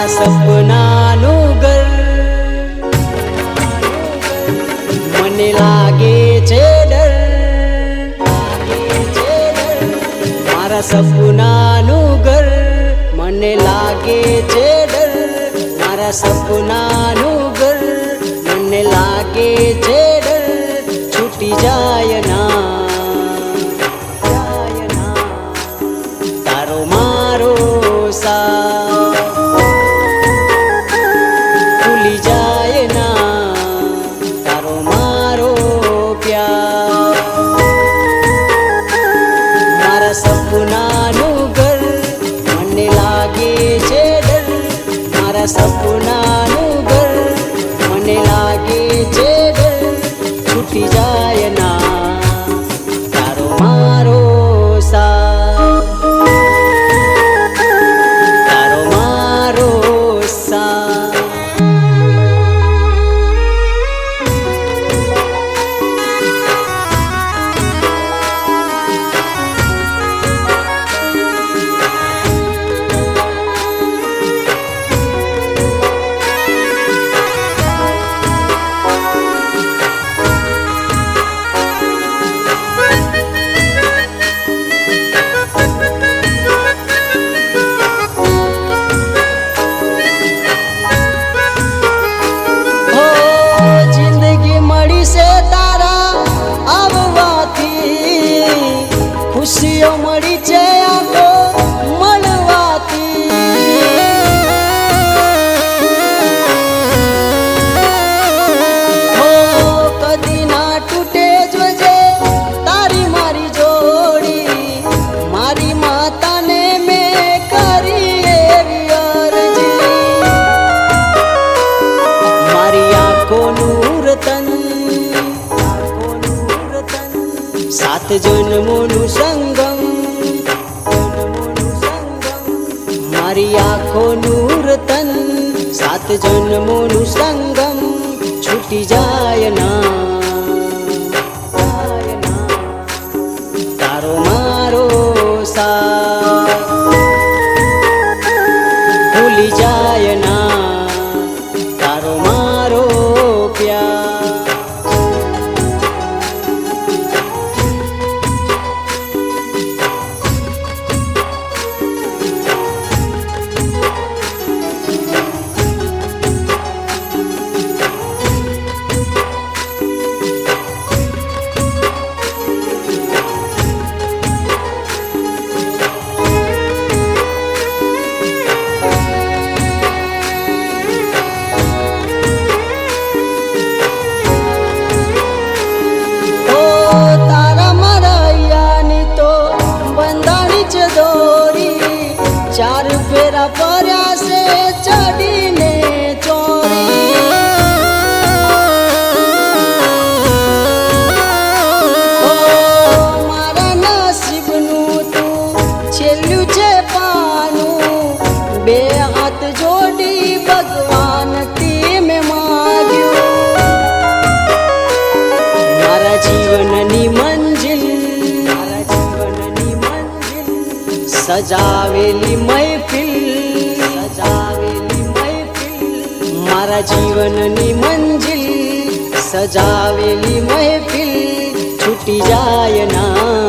સપનાનું ઘર મને લાગે છે ડર, મારા સપનાનું ઘર મને લાગે છે ડર, મારા સપનાનું ઘર મને લાગે છે ડર, છૂટી જાય ના તારો મારો સાથ, ભૂલી જાય ના તારો મારો પ્યાર, મારા સપનાનું ઘર મને લાગે છે ડર, મારા સપનાનું ઘર મને લાગે છે ડર, છૂટી જાય ના તારો મારો સાથ, તારો મારો સાથ. ખુશીઓ મળી છે આંખો મળવાથી, હો કદી ના તૂટે જોજે તારી મારી જોડી, મારી માતાને મેં કરી એવી અરજી, મારી આંખોનું રતન સાત જન્મોનું સંગમ, મારી આંખોનું રતન સાત જન્મોનું સંગમ, છૂટી જાય ના તારો મારો સાથ, ભૂલી જાય ના તારો મારો પ્યાર. ચાર ફેરા પર્યા છે ચડીને ચોરી, મારા નસીબનું તું છેલ્લું છે પાનું, બે હાથ જોડી ભગવાનથી મેં માગ્યું, મારા જીવનની મંજિલ, મારા જીવનની મંજિલ સજાવેલી મહેફિલ, સજાવેલી મહેફિલ, મારા જીવનની મંજિલ સજાવેલી મહેફિલ, છૂટી જાય ના